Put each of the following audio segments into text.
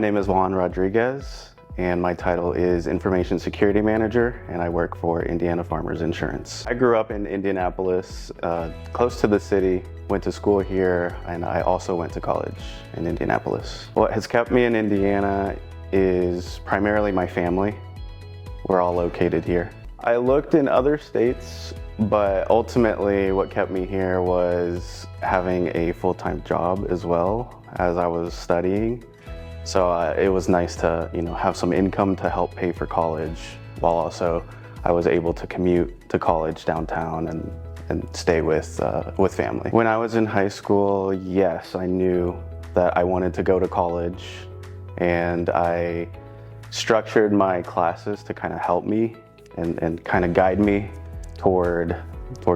name is Juan Rodriguez, and my title is Information Security Manager, and I work for Indiana Farmers Insurance. I grew up in Indianapolis, close to the city, went to school here, and I also went to college in Indianapolis. What has kept me in Indiana is primarily my family. We're all located here. I looked in other states, but ultimately what kept me here was having a full-time job as well as I was studying. So it was nice to, have some income to help pay for college, while also I was able to commute to college downtown and stay with family. When I was in high school, yes, I knew that I wanted to go to college, and I structured my classes to kind of help me and kind of guide me toward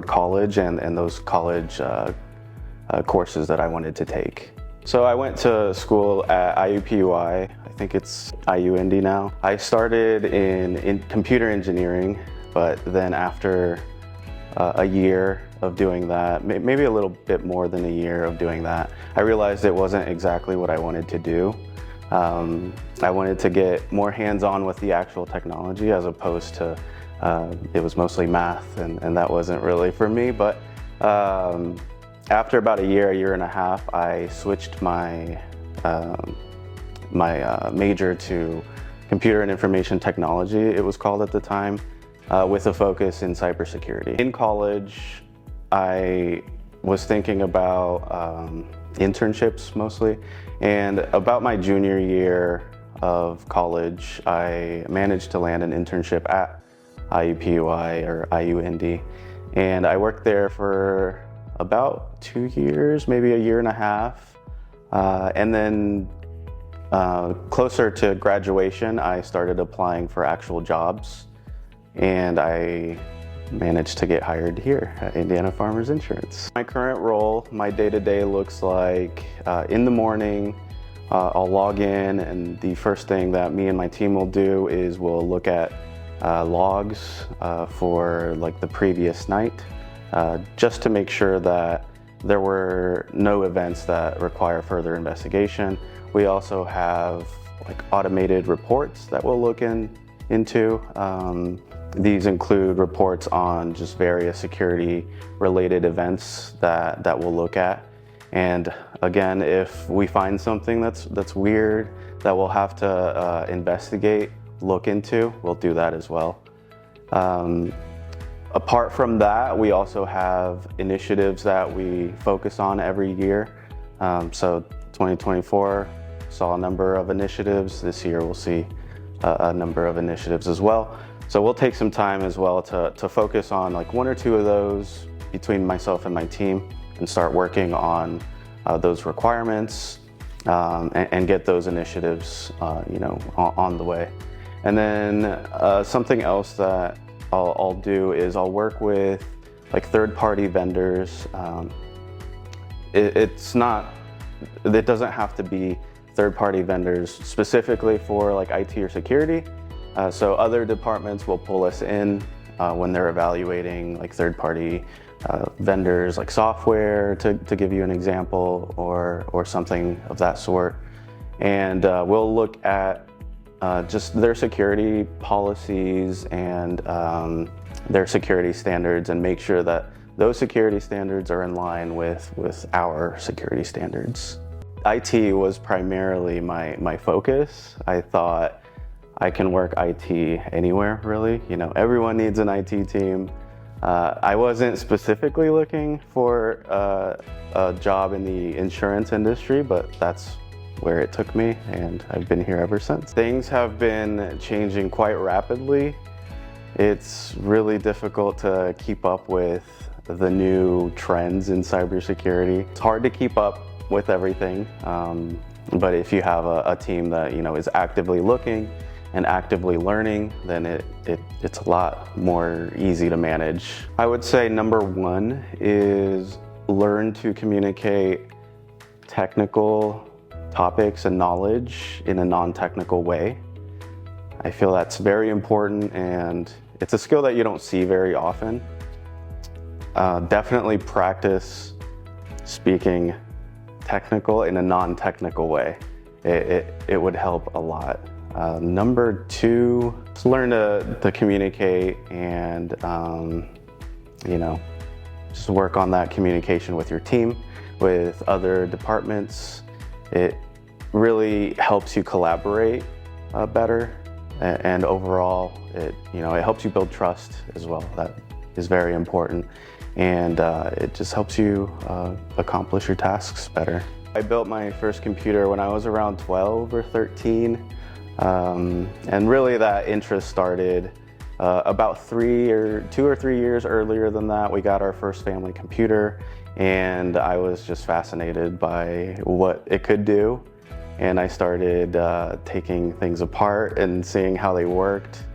college and those college courses that I wanted to take. So I went to school at IUPUI, I think it's IUND now. I started in computer engineering, but then after a year of doing that, maybe a little bit more than a year of doing that, I realized it wasn't exactly what I wanted to do. I wanted to get more hands-on with the actual technology as opposed to, it was mostly math, and that wasn't really for me. But after about a year and a half, I switched my major to computer and information technology, it was called at the time, with a focus in cybersecurity. In college, I was thinking about internships mostly, and about my junior year of college, I managed to land an internship at IUPUI or IUND, and I worked there for about 2 years, maybe a year and a half. And then closer to graduation, I started applying for actual jobs, and I managed to get hired here at Indiana Farmers Insurance. My current role, my day-to-day looks like in the morning, I'll log in, and the first thing that me and my team will do is we'll look at logs for like the previous night, just to make sure that there were no events that require further investigation. We also have like automated reports that we'll look into. These include reports on just various security related events that we'll look at. And again, if we find something that's weird that we'll have to investigate, look into, we'll do that as well. Apart from that, we also have initiatives that we focus on every year. So 2024 saw a number of initiatives. This year we'll see a number of initiatives as well. So we'll take some time as well to focus on like one or two of those between myself and my team and start working on those requirements and get those initiatives on the way. And then something else that I'll do is I'll work with like third-party vendors. It doesn't have to be third-party vendors specifically for like IT or security. So other departments will pull us in when they're evaluating like third-party vendors, like software, to give you an example, or something of that sort. And we'll look at just their security policies and their security standards, and make sure that those security standards are in line with our security standards. IT was primarily my focus. I thought I can work IT anywhere, really. Everyone needs an IT team. I wasn't specifically looking for a job in the insurance industry, but that's where it took me, and I've been here ever since. Things have been changing quite rapidly. It's really difficult to keep up with the new trends in cybersecurity. It's hard to keep up with everything, but if you have a team that is actively looking and actively learning, then it's a lot more easy to manage. I would say number one is learn to communicate technical topics and knowledge in a non-technical way. I feel that's very important, and it's a skill that you don't see very often. Definitely practice speaking technical in a non-technical way. it would help a lot. Number two, just learn to communicate and, just work on that communication with your team, with other departments. It really helps you collaborate better, and overall, it helps you build trust as well. That is very important, and it just helps you accomplish your tasks better. I built my first computer when I was around 12 or 13, and really that interest started about 2 or 3 years earlier than that. We got our first family computer, and I was just fascinated by what it could do. And I started taking things apart and seeing how they worked.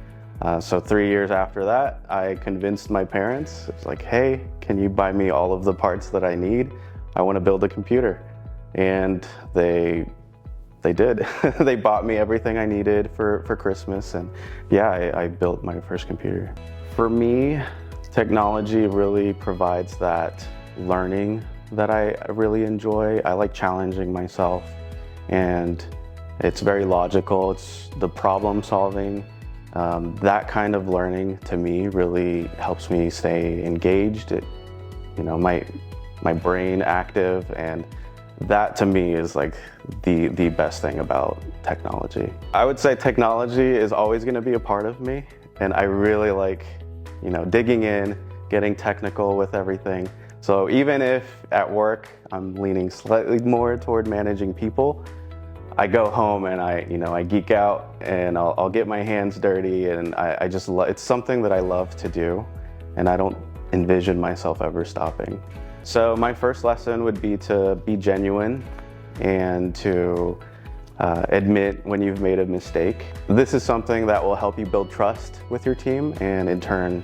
So 3 years after that, I convinced my parents. It's like, hey, can you buy me all of the parts that I need? I want to build a computer. And they did. They bought me everything I needed for Christmas, and yeah, I built my first computer. For me, technology really provides that learning that I really enjoy. I like challenging myself, and it's very logical. It's the problem solving. That kind of learning to me really helps me stay engaged. My brain active, and that to me is like the best thing about technology. I would say technology is always going to be a part of me, and I really like, digging in, getting technical with everything. So even if at work I'm leaning slightly more toward managing people, I go home and I geek out, and I'll get my hands dirty, and I just it's something that I love to do, and I don't envision myself ever stopping. So my first lesson would be to be genuine and to admit when you've made a mistake. This is something that will help you build trust with your team, and in turn,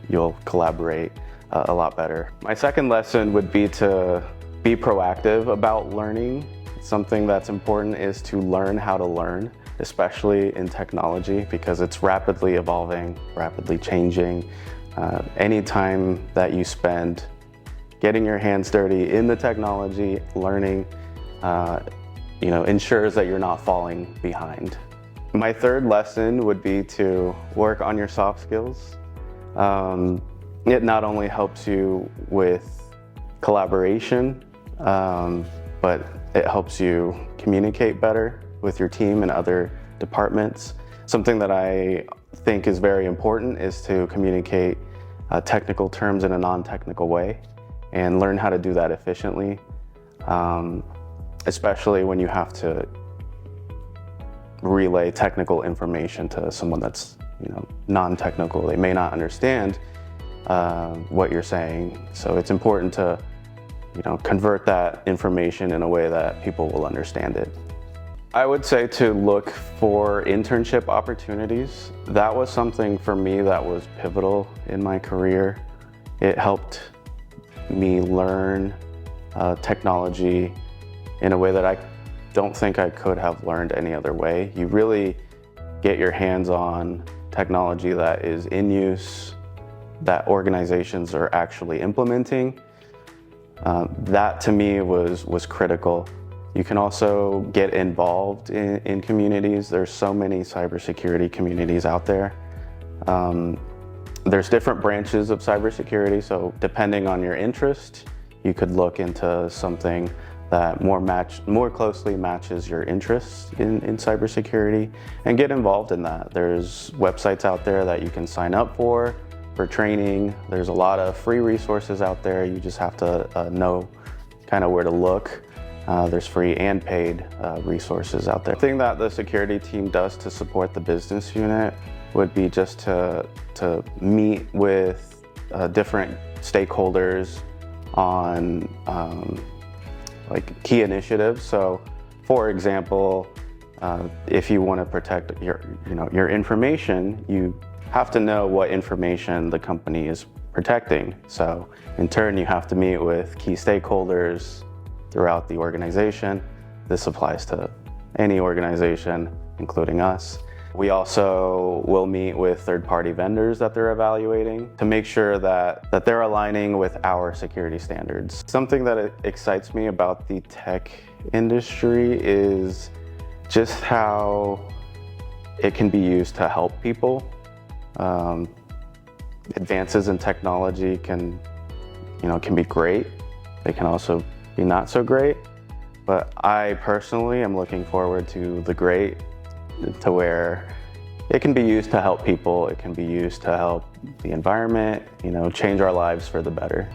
you'll collaborate a lot better. My second lesson would be to be proactive about learning. Something that's important is to learn how to learn, especially in technology, because it's rapidly evolving, rapidly changing. Any time that you spend getting your hands dirty in the technology, learning, ensures that you're not falling behind. My third lesson would be to work on your soft skills. It not only helps you with collaboration, but it helps you communicate better with your team and other departments. Something that I think is very important is to communicate technical terms in a non-technical way, and learn how to do that efficiently, especially when you have to relay technical information to someone that's non-technical. They may not understand what you're saying, so it's important to convert that information in a way that people will understand it. I would say to look for internship opportunities. That was something for me that was pivotal in my career. It helped me learn technology in a way that I don't think I could have learned any other way. You really get your hands on technology that is in use, that organizations are actually implementing. That to me was critical. You can also get involved in communities. There's so many cybersecurity communities out there. There's different branches of cybersecurity, so depending on your interest, you could look into something that more closely matches your interests in cybersecurity, and get involved in that. There's websites out there that you can sign up for training. There's a lot of free resources out there. You just have to know kind of where to look. There's free and paid resources out there. The thing that the security team does to support the business unit would be just to meet with different stakeholders on key initiatives. So, for example, if you want to protect your information, you have to know what information the company is protecting. So, in turn, you have to meet with key stakeholders throughout the organization. This applies to any organization, including us. We also will meet with third-party vendors that they're evaluating to make sure that they're aligning with our security standards. Something that excites me about the tech industry is just how it can be used to help people. Advances in technology can be great. They can also be not so great. But I personally am looking forward to the great, to where it can be used to help people. It can be used to help the environment, change our lives for the better.